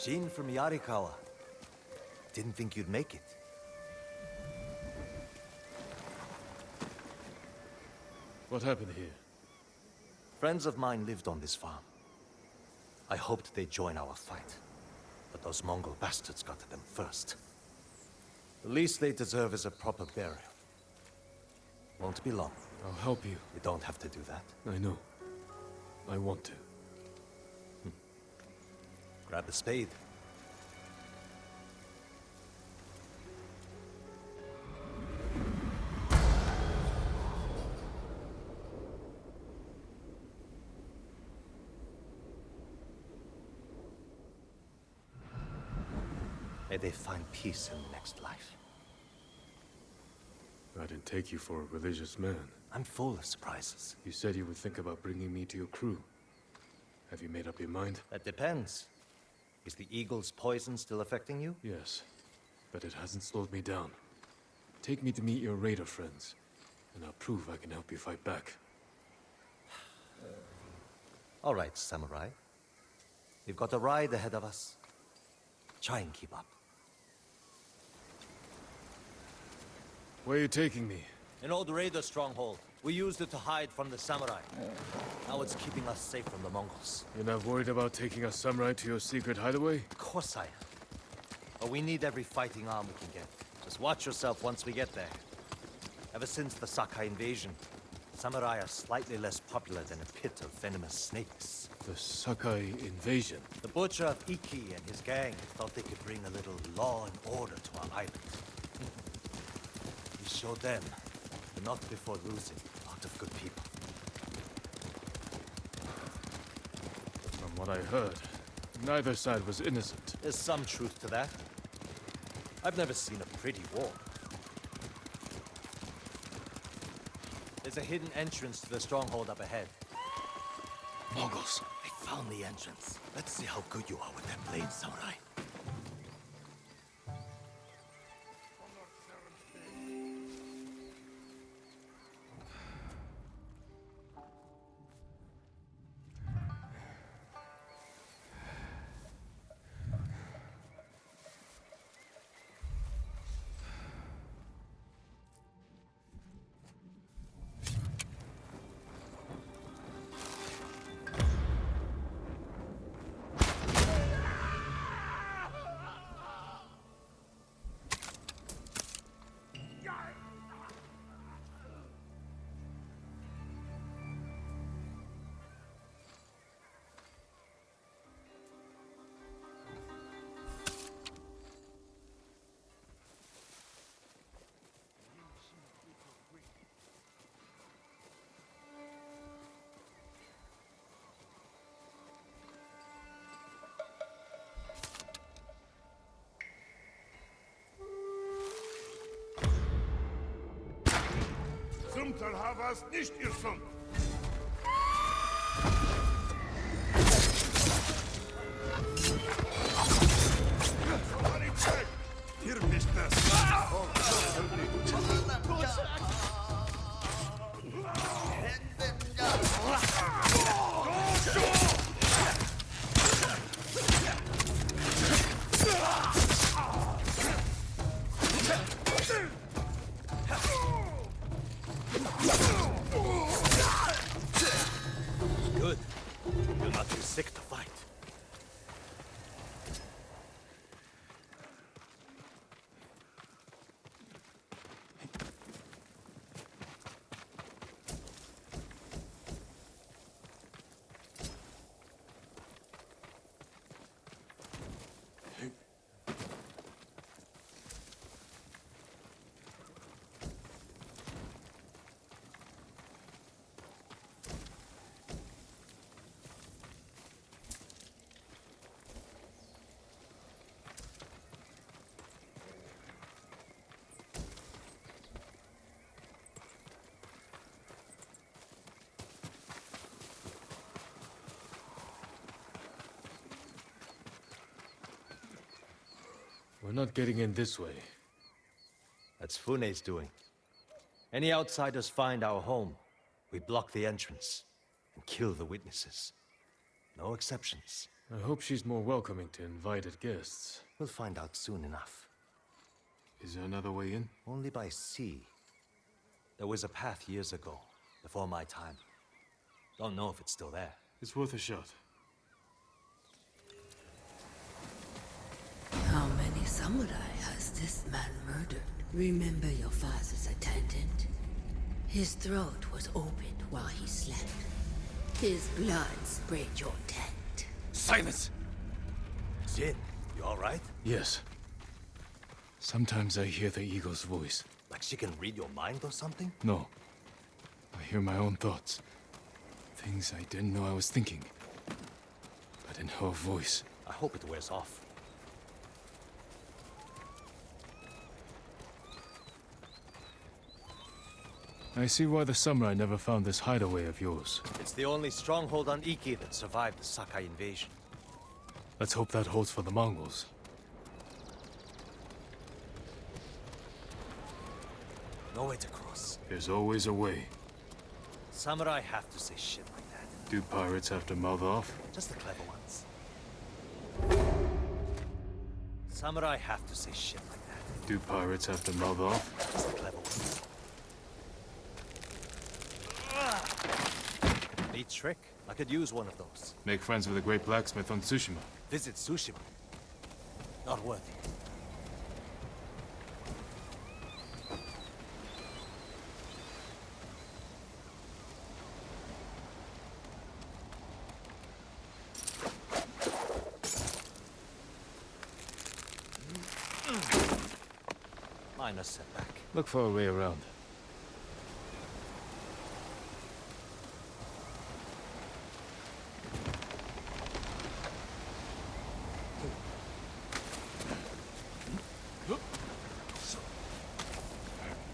Jin from Yarikawa. Didn't think you'd make it. What happened here? Friends of mine lived on this farm. I hoped they'd join our fight, but those Mongol bastards got to them first. The least they deserve is a proper burial. Won't be long. I'll help you. You don't have to do that. I know. I want to. Grab the spade. May they find peace in the next life. I didn't take you for a religious man. I'm full of surprises. You said you would think about bringing me to your crew. Have you made up your mind? That depends. Is the eagle's poison still affecting you? Yes, but it hasn't slowed me down. Take me to meet your raider friends, and I'll prove I can help you fight back. All right, samurai. We've got a ride ahead of us. Try and keep up. Where are you taking me? An old raider stronghold. We used it to hide from the samurai. Now it's keeping us safe from the Mongols. You're not worried about taking a samurai to your secret hideaway? Of course I am. But we need every fighting arm we can get. Just watch yourself once we get there. Ever since the Sakai invasion, samurai are slightly less popular than a pit of venomous snakes. The Sakai invasion? The butcher of Iki and his gang thought they could bring a little law and order to our island. We showed them, but not before losing a lot of good people. From what I heard, neither side was innocent. There's some truth to that. I've never seen a pretty war. There's a hidden entrance to the stronghold up ahead. Mongols, they found the entrance. Let's see how good you are with that blade, samurai. Sumter havas nicht irrsund. Hier bist das. Good. You're not too sick to fight. We're not getting in this way. That's Fune's doing. Any outsiders find our home, we block the entrance and kill the witnesses. No exceptions. I hope she's more welcoming to invited guests. We'll find out soon enough. Is there another way in? Only by sea. There was a path years ago, before my time. Don't know if it's still there. It's worth a shot. How many samurai has this man murdered? Remember your father's attendant? His throat was opened while he slept. His blood sprayed your tent. Silence! Jin, you alright? Yes. Sometimes I hear the eagle's voice. Like she can read your mind or something? No. I hear my own thoughts. Things I didn't know I was thinking. But in her voice. I hope it wears off. I see why the samurai never found this hideaway of yours. It's the only stronghold on Iki that survived the Sakai invasion. Let's hope that holds for the Mongols. No way to cross. There's always a way. Samurai have to say shit like that. Do pirates have to mouth off? Just the clever ones. Samurai have to say shit like that. Do pirates have to mouth off? Just the clever ones. Neat trick. I could use one of those. Make friends with a great blacksmith on Tsushima. Visit Tsushima. Not worth it. Minor setback. Look for a way around.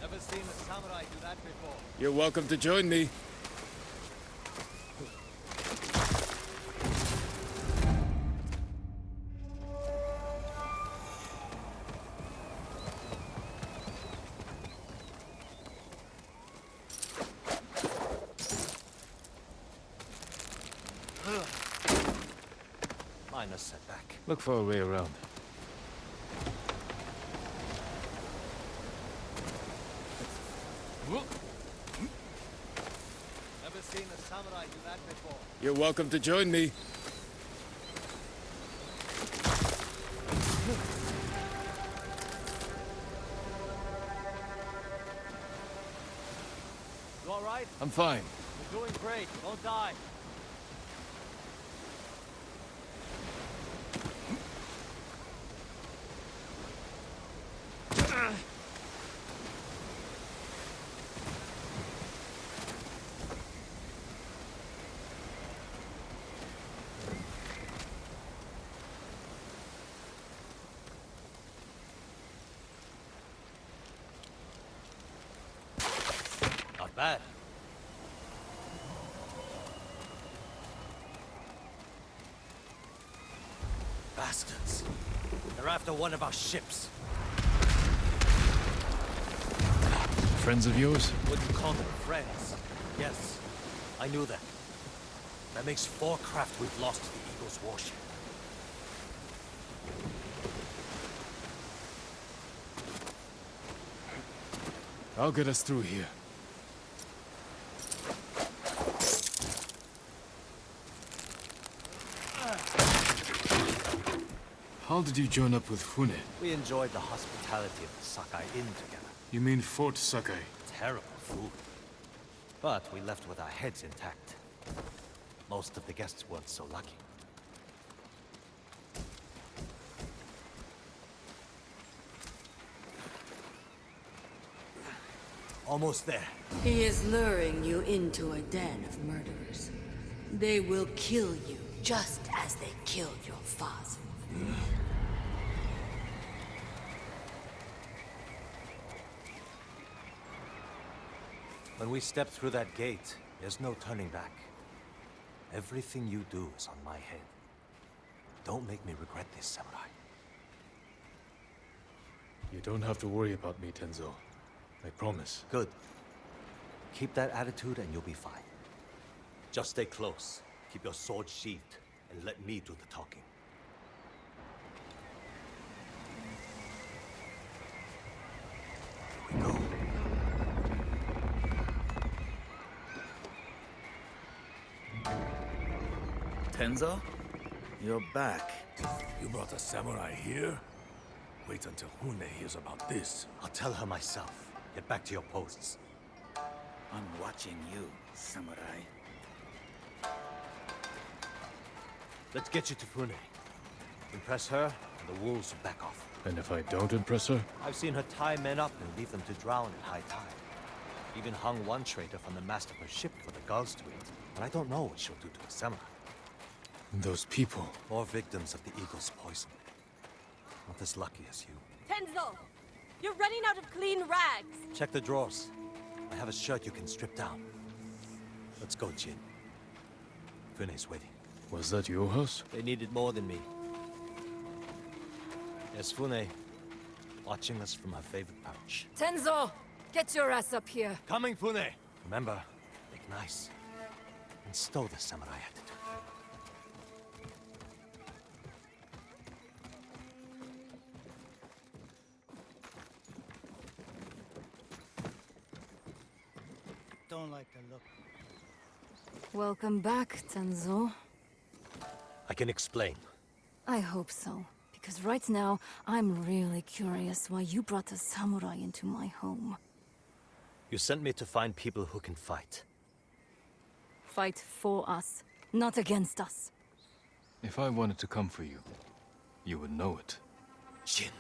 Never seen a samurai do that before. You're welcome to join me. Minor setback. Look for a way around. Never seen a samurai do that before. You're welcome to join me. You alright? I'm fine. You're doing great. Don't die. Not bad. Bastards. They're after one of our ships. Friends of yours? Wouldn't call them friends. Yes, I knew that. That makes 4 craft we've lost to the Eagle's warship. I'll get us through here. How did you join up with Fune? We enjoyed the hospitality of the Sakai Inn together. You mean Fort Sakai? Terrible food. But we left with our heads intact. Most of the guests weren't so lucky. Almost there. He is luring you into a den of murderers. They will kill you just as they killed your father. When we step through that gate, there's no turning back. Everything you do is on my head. Don't make me regret this, Samurai. You don't have to worry about me, Tenzo. I promise. Good. Keep that attitude and you'll be fine. Just stay close. Keep your sword sheathed. and let me do the talking. Here we go. Tenzo? You're back. You brought a samurai here? Wait until Hune hears about this. I'll tell her myself. Get back to your posts. I'm watching you, samurai. Let's get you to Fune. Impress her, and the wolves will back off. And if I don't impress her? I've seen her tie men up and leave them to drown at high tide. Even hung one traitor from the mast of her ship for the gulls to eat. And I don't know what she'll do to a samurai. Those people. More victims of the eagle's poison. Not as lucky as you. Tenzo! You're running out of clean rags! Check the drawers. I have a shirt you can strip down. Let's go, Jin. Fune's waiting. Was that your house? They needed more than me. There's Fune, watching us from her favorite perch. Tenzo! Get your ass up here! Coming, Fune! Remember, make nice. And stow the samurai attitude. Don't like the look. Welcome back, Tenzo. I can explain. I hope so. Because right now, I'm really curious why you brought a samurai into my home. You sent me to find people who can fight. Fight for us, not against us. If I wanted to come for you, you would know it. Jin.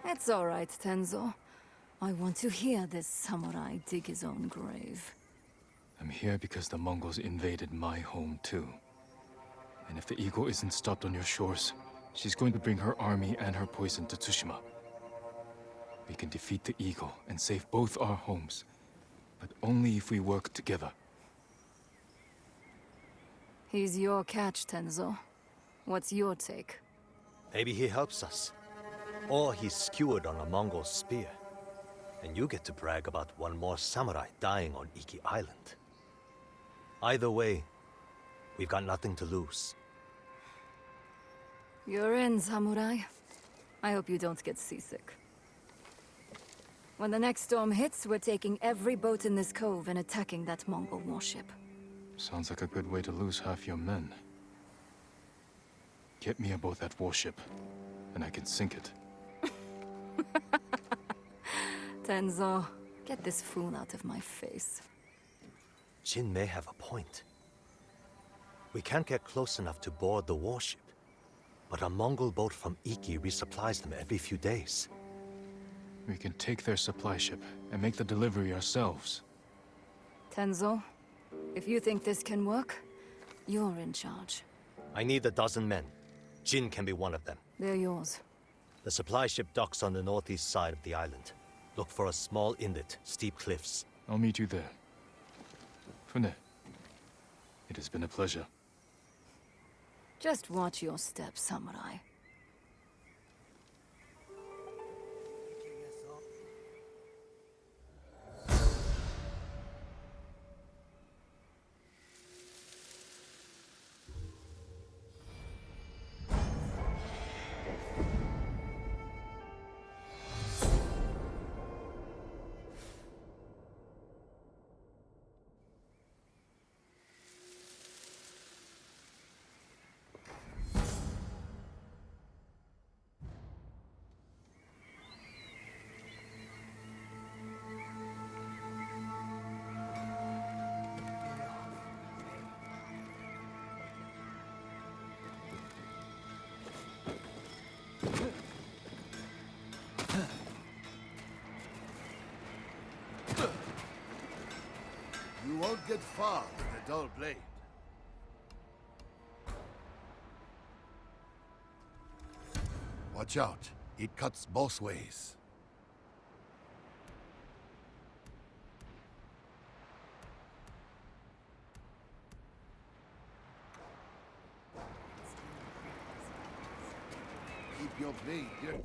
It's all right, Tenzo. I want to hear this samurai dig his own grave. I'm here because the Mongols invaded my home too. And if the eagle isn't stopped on your shores, she's going to bring her army and her poison to Tsushima. We can defeat the eagle and save both our homes, but only if we work together. He's your catch, Tenzo. What's your take? Maybe he helps us. Or he's skewered on a Mongol spear. And you get to brag about one more samurai dying on Iki Island. Either way, we've got nothing to lose. You're in, samurai. I hope you don't get seasick. When the next storm hits, we're taking every boat in this cove and attacking that Mongol warship. Sounds like a good way to lose half your men. Get me aboard that warship, and I can sink it. Tenzo, get this fool out of my face. Jin may have a point. We can't get close enough to board the warship. But a Mongol boat from Iki resupplies them every few days. We can take their supply ship and make the delivery ourselves. Tenzo, if you think this can work, you're in charge. I need 12 men. Jin can be one of them. They're yours. The supply ship docks on the northeast side of the island. Look for a small inlet, steep cliffs. I'll meet you there. Fune, it has been a pleasure. Just watch your step, samurai. You won't get far with a dull blade. Watch out. It cuts both ways. Keep your blade dirty.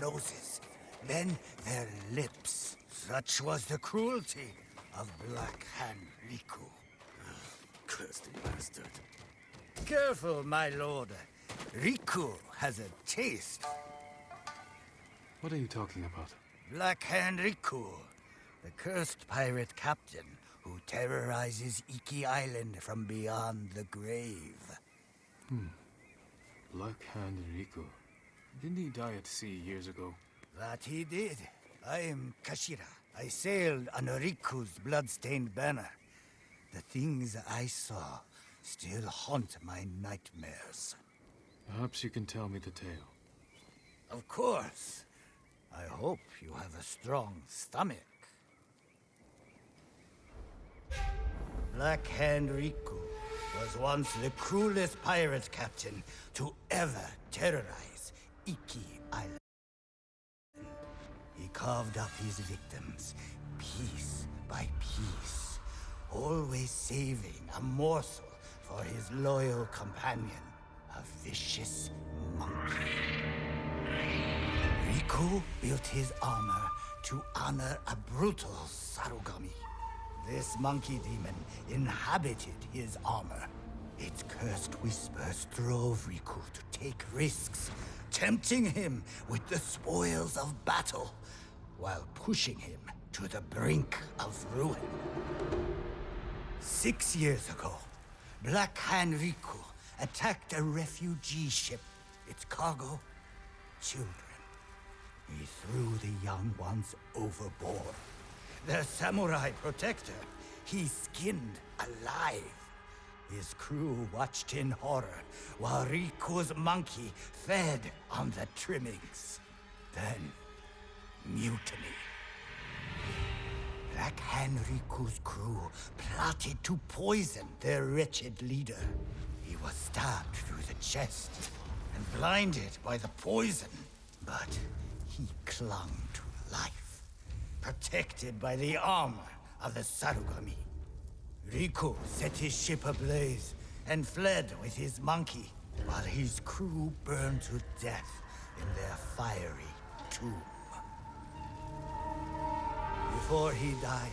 noses, then their lips. Such was the cruelty of Black Hand Riku. Cursed bastard. Careful, my lord. Riku has a taste. What are you talking about? Black Hand Riku, the cursed pirate captain who terrorizes Iki Island from beyond the grave. Black Hand Riku. Didn't he die at sea years ago? That he did. I am Kashira. I sailed under Riku's blood-stained banner. The things I saw still haunt my nightmares. Perhaps you can tell me the tale. Of course. I hope you have a strong stomach. Black Hand Riku was once the cruelest pirate captain to ever terrorize Iki Island. He carved up his victims, piece by piece, always saving a morsel for his loyal companion, a vicious monkey. Riku built his armor to honor a brutal Sarugami. This monkey demon inhabited his armor. Its cursed whispers drove Riku to take risks, tempting him with the spoils of battle, while pushing him to the brink of ruin. 6 years ago, Black Hand Riku attacked a refugee ship. Its cargo, children. He threw the young ones overboard. Their samurai protector, he skinned alive. His crew watched in horror while Riku's monkey fed on the trimmings. Then, mutiny. Black Hand Riku's crew plotted to poison their wretched leader. He was stabbed through the chest and blinded by the poison, but he clung to life, protected by the armor of the Sarugami. Riku set his ship ablaze and fled with his monkey, while his crew burned to death in their fiery tomb. Before he died,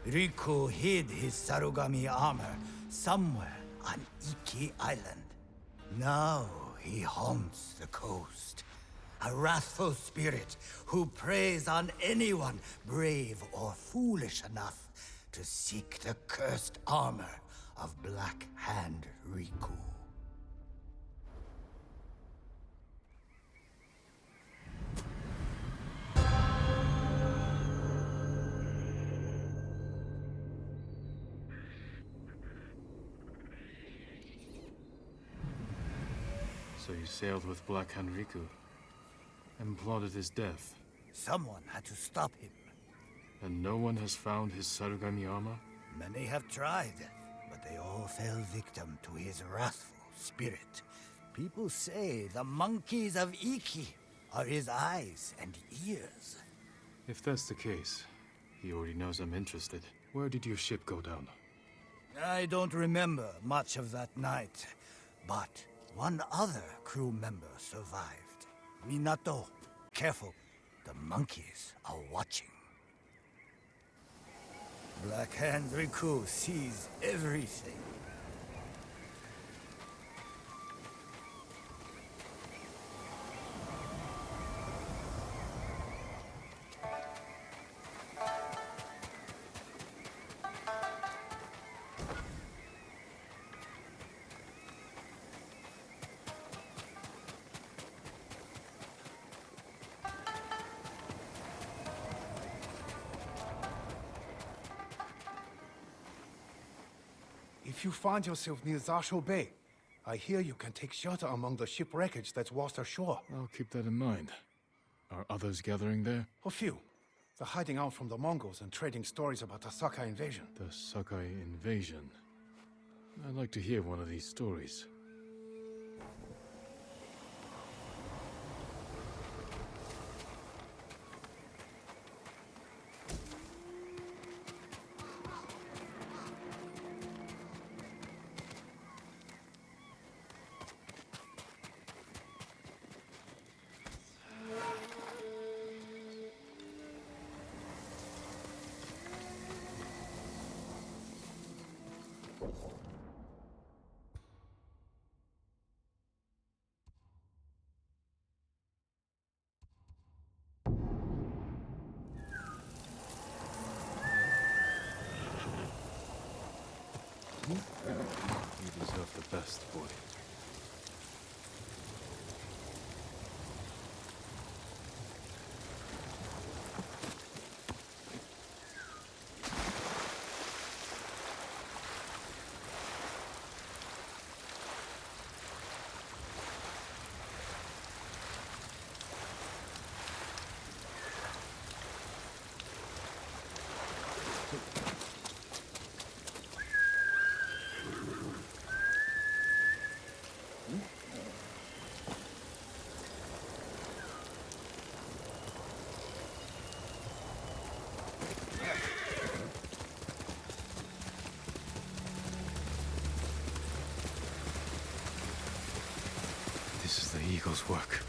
Riku hid his Sarugami armor somewhere on Iki Island. Now he haunts the coast, a wrathful spirit who preys on anyone brave or foolish enough to seek the cursed armor of Black Hand Riku. So you sailed with Black Hand Riku and plotted his death, Someone had to stop him. and no one has found his Sarugami armor? Many have tried, but they all fell victim to his wrathful spirit. People say the monkeys of Iki are his eyes and ears. If that's the case, he already knows I'm interested. Where did your ship go down? I don't remember much of that night, but one other crew member survived. Minato. Careful, the monkeys are watching. Black Hand Riku sees everything. If you find yourself near Zasho Bay, I hear you can take shelter among the ship wreckage that's washed ashore. I'll keep that in mind. Are others gathering there? A few. They're hiding out from the Mongols and trading stories about the Sakai invasion. The Sakai invasion. I'd like to hear one of these stories. best boy. This is the Eagle's work.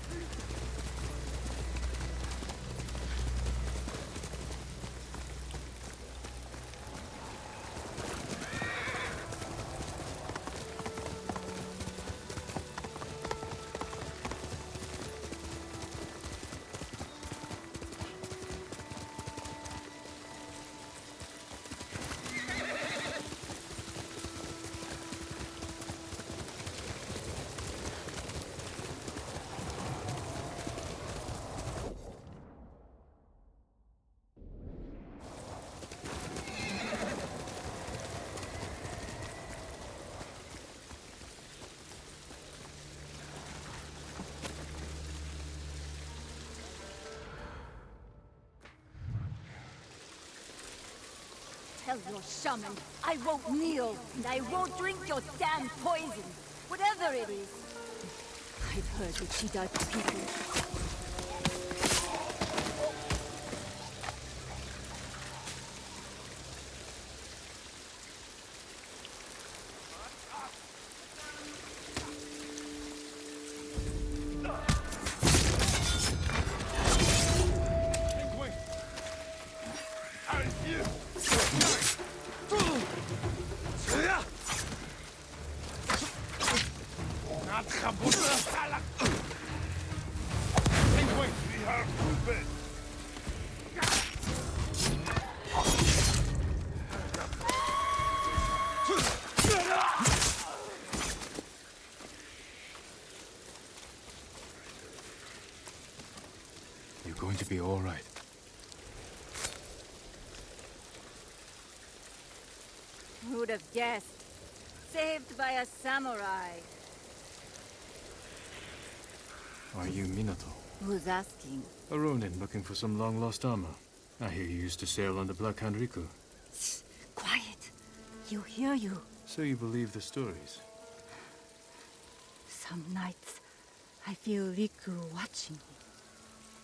Tell your shaman I won't kneel, and I won't drink your damn poison, whatever it is. I've heard what she does to people. You're going to be all right. Who would have guessed? Saved by a samurai. Are you Minato? Who's asking? A Ronin looking for some long-lost armor. I hear you used to sail on the Black Hand Riku. Shh, quiet. He'll hear you. So you believe the stories? Some nights, I feel Riku watching me.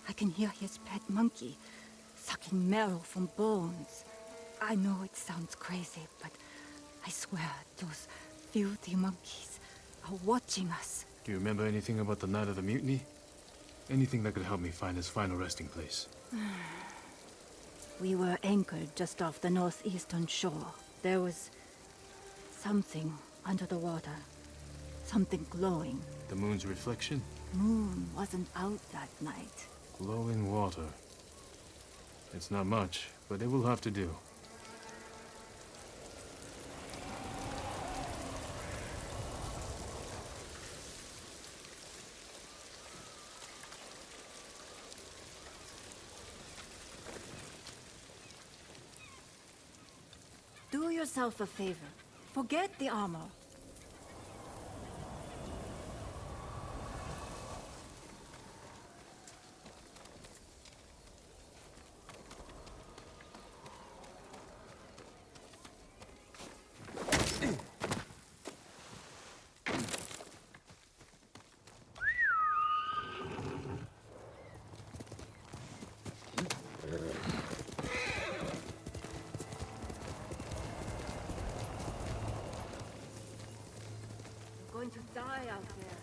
I can hear his pet monkey sucking marrow from bones. I know it sounds crazy, but I swear those filthy monkeys are watching us. Do you remember anything about the night of the mutiny? Anything that could help me find his final resting place? We were anchored just off the northeastern shore. There was something under the water. Something glowing. The moon's reflection? Moon wasn't out that night. Glowing water. It's not much, but it will have to do. Do yourself a favor. Forget the armor. Going to die out there.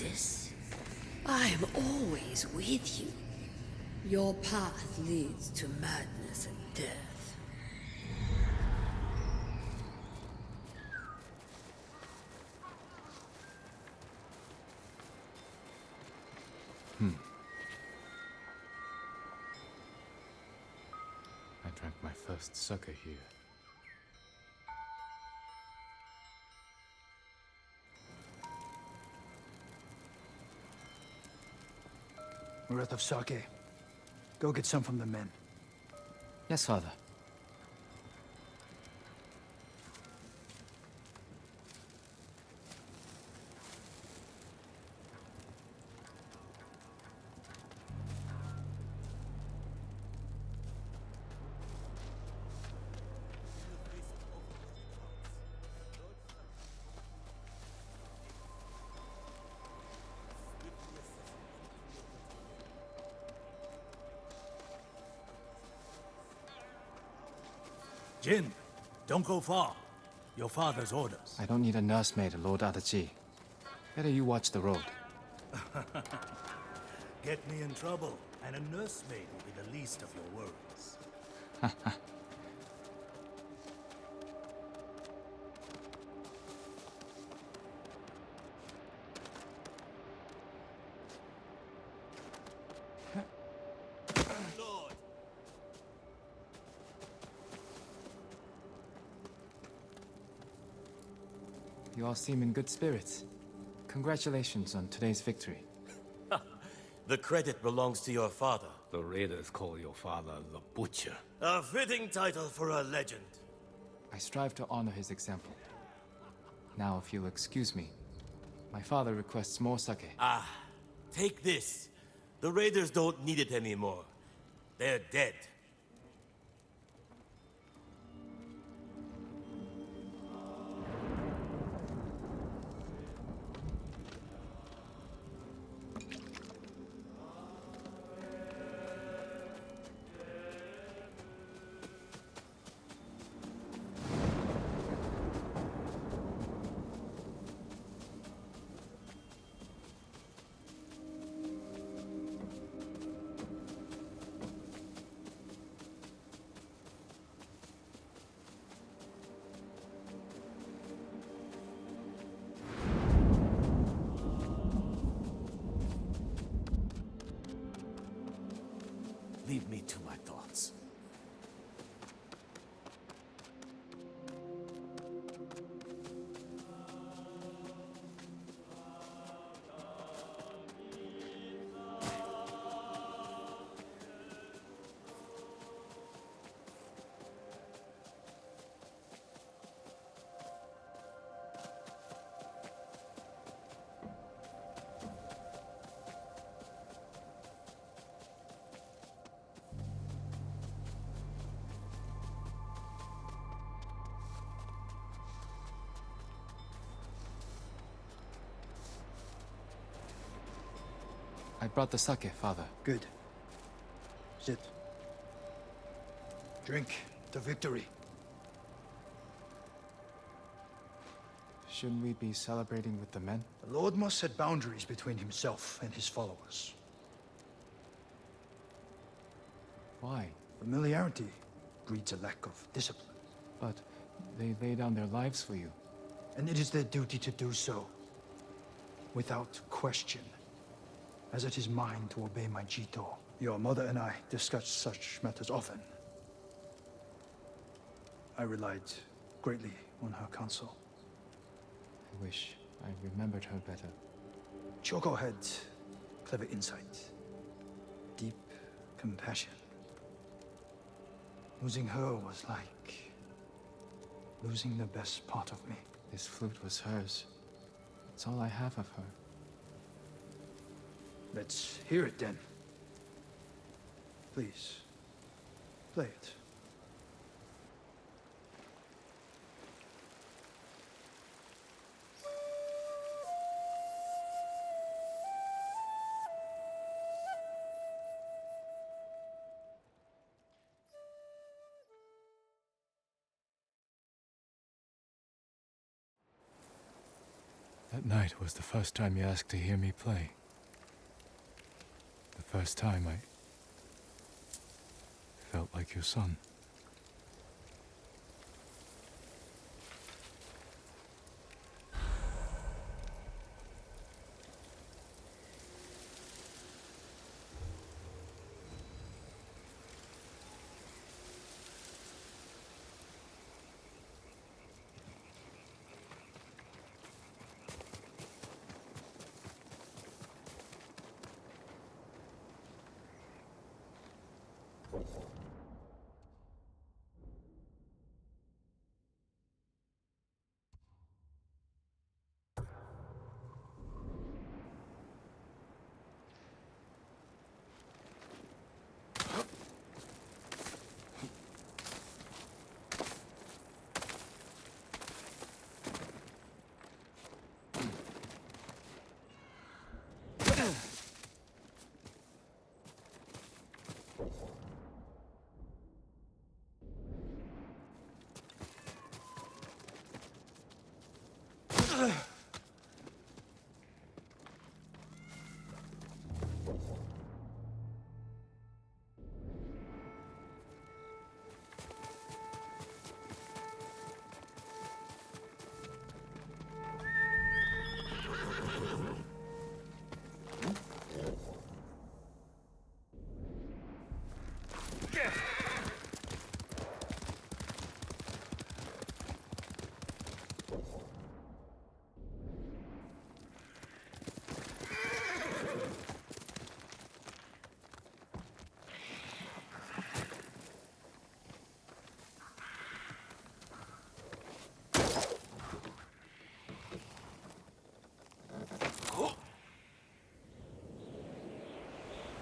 justice. I'm always with you. Your path leads to madness and death. I drank my first sake here. We're out of sake. Go get some from the men. Yes, father. Jin, don't go far. Your father's orders. I don't need a nursemaid, Lord Adachi. Better you watch the road. Get me in trouble, and a nursemaid will be the least of your worries. You all seem in good spirits. Congratulations on today's victory. The credit belongs to your father. The raiders call your father the Butcher. A fitting title for a legend. I strive to honor his example. Now, if you'll excuse me, my father requests more sake. Ah, take this. The raiders don't need it anymore. They're dead. Leave me to my thoughts. I brought the sake, father. Good. Sit. Drink to victory. Shouldn't we be celebrating with the men? The Lord must set boundaries between himself and his followers. Why? Familiarity breeds a lack of discipline. But they lay down their lives for you. And it is their duty to do so, without question, as it is mine to obey my Jito. Your mother and I discuss such matters often. I relied greatly on her counsel. I wish I remembered her better. Choco had clever insight, deep compassion. Losing her was like losing the best part of me. This flute was hers. It's all I have of her. Let's hear it then. Please, play it. That night was the first time you asked to hear me play. The first time I felt like your son.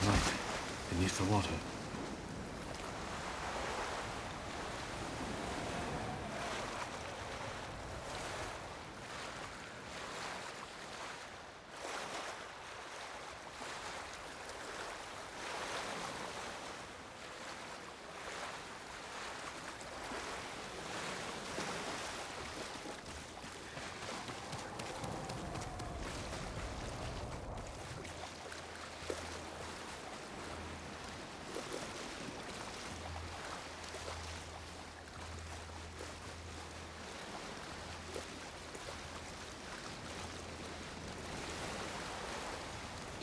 Light beneath the water.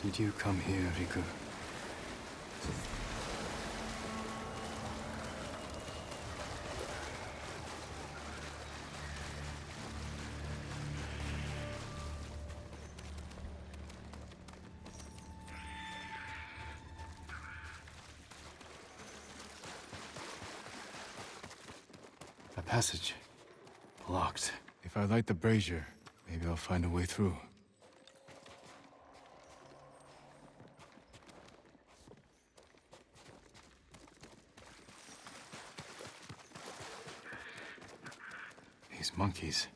Did you come here, Riku? A passage. Locked. If I light the brazier, maybe I'll find a way through. These monkeys.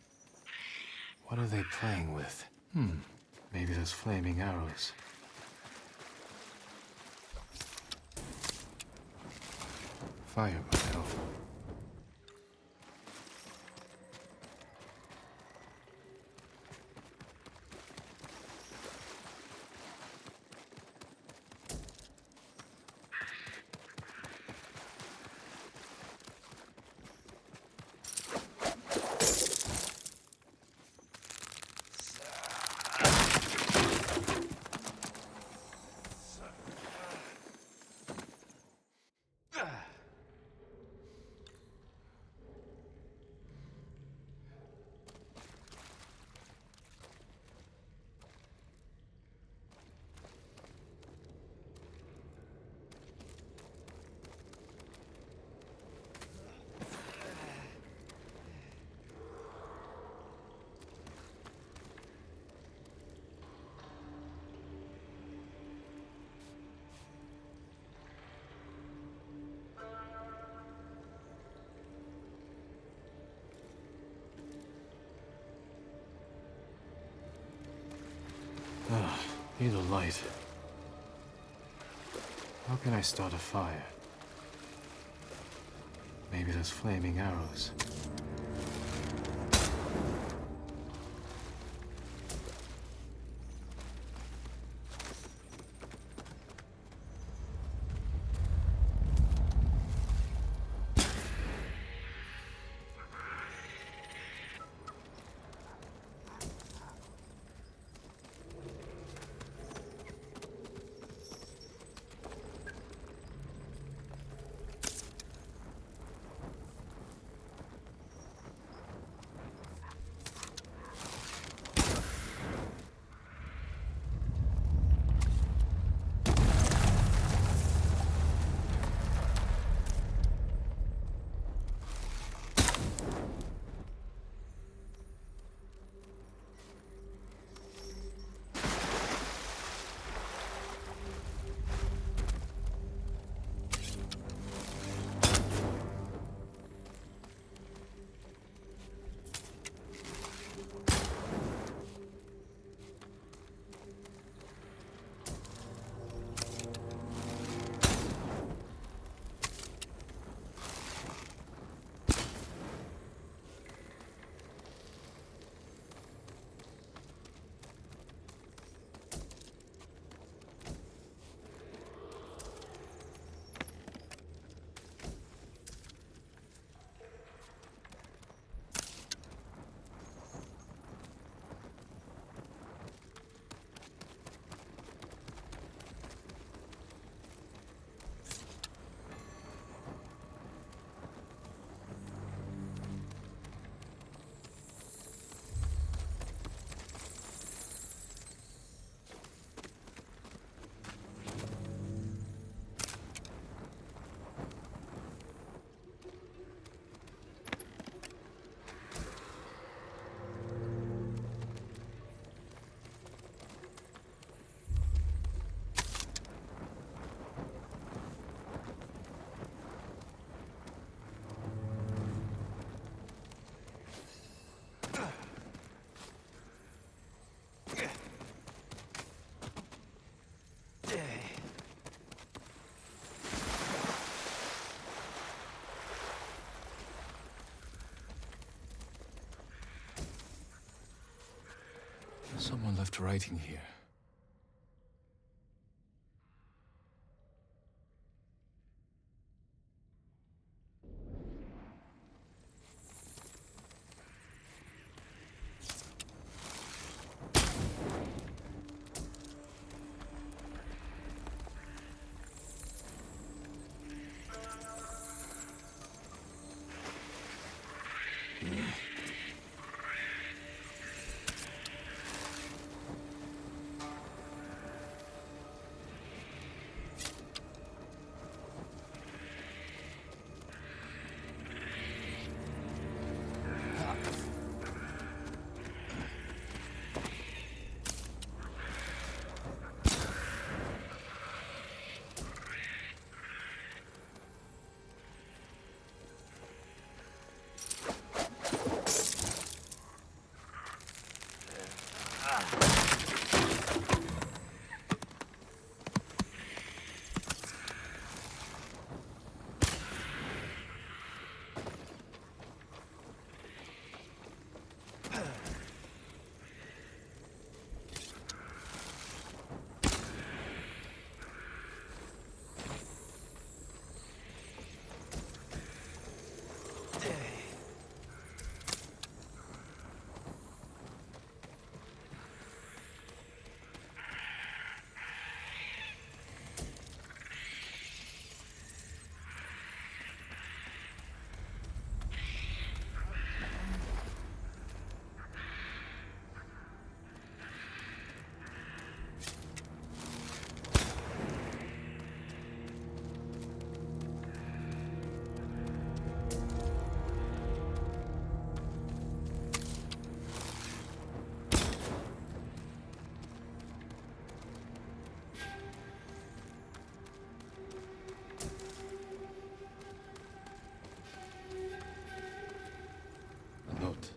What are they playing with? Maybe those flaming arrows. Fire might help. Need a light. How can I start a fire? Maybe those flaming arrows. Someone left writing here. A note.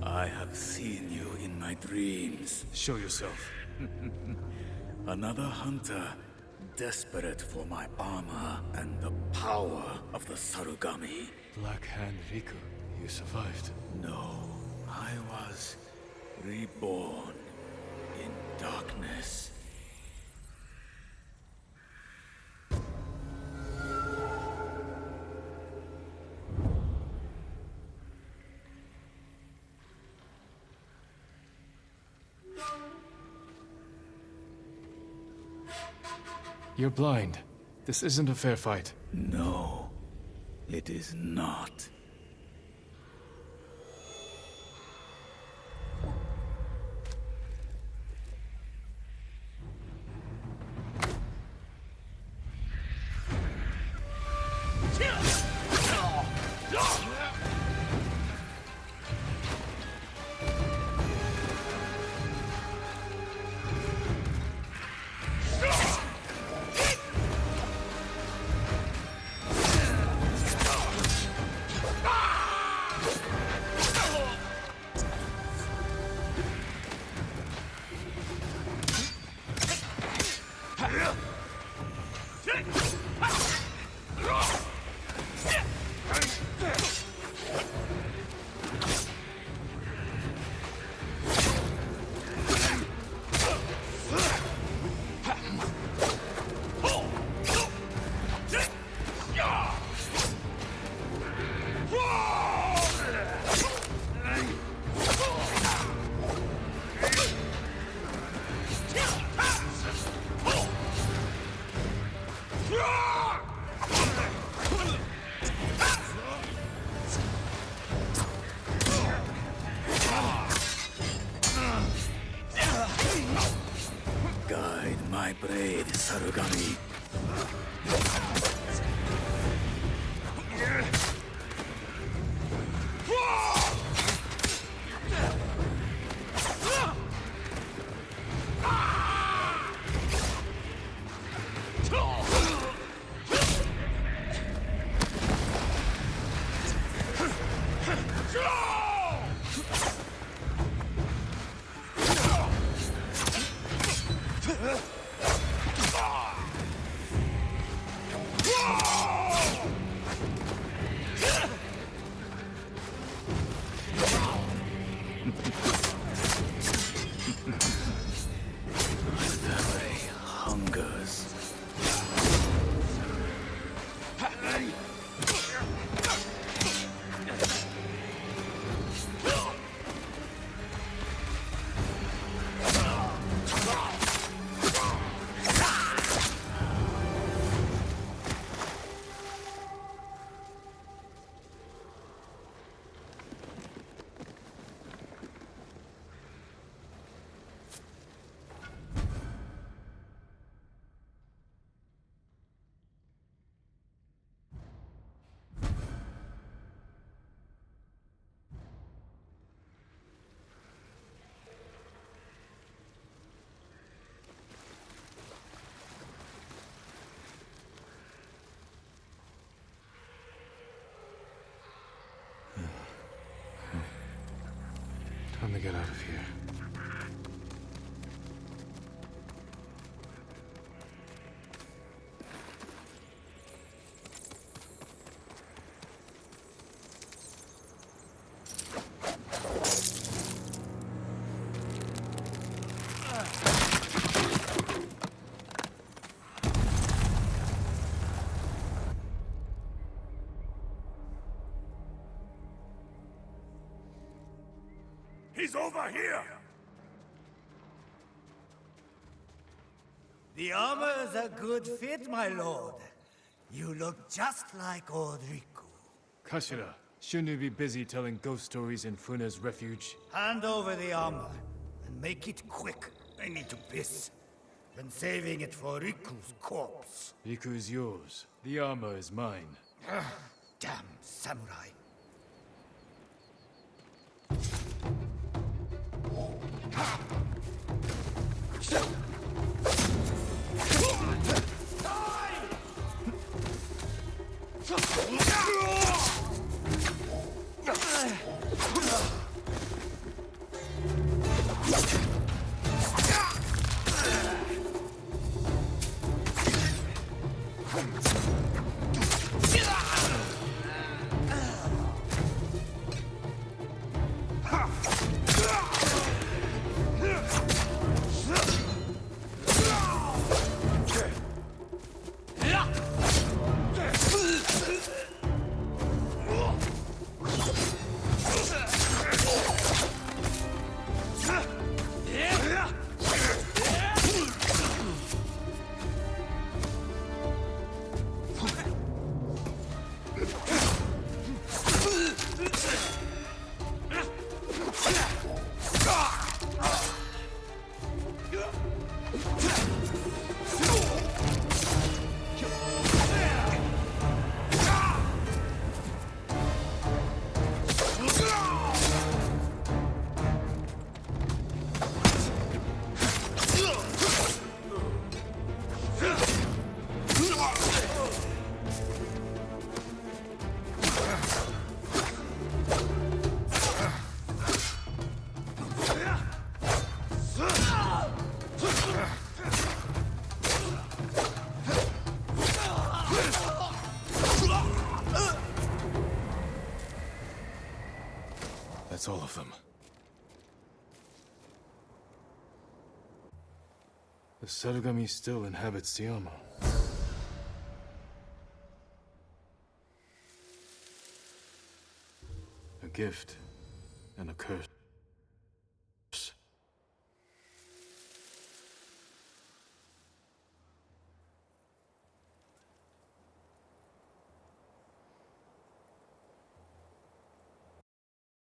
I have seen you in my dreams. Show yourself. Another hunter, desperate for my armor and the power of the Sarugami. Black Hand Riku, you survived. No, I was reborn in darkness. You're blind. This isn't a fair fight. No, it is not. braid, Sarugami. Memory hungers. Time to get out of here. He's over here! The armor is a good fit, my lord. You look just like old Riku. Kashira, shouldn't you be busy telling ghost stories in Funa's refuge? Hand over the armor, and make it quick. I need to piss. Been saving it for Riku's corpse. Riku's yours. The armor is mine. Damn samurai. That's all of them. The Sarugami still inhabits the armor. A gift and a curse.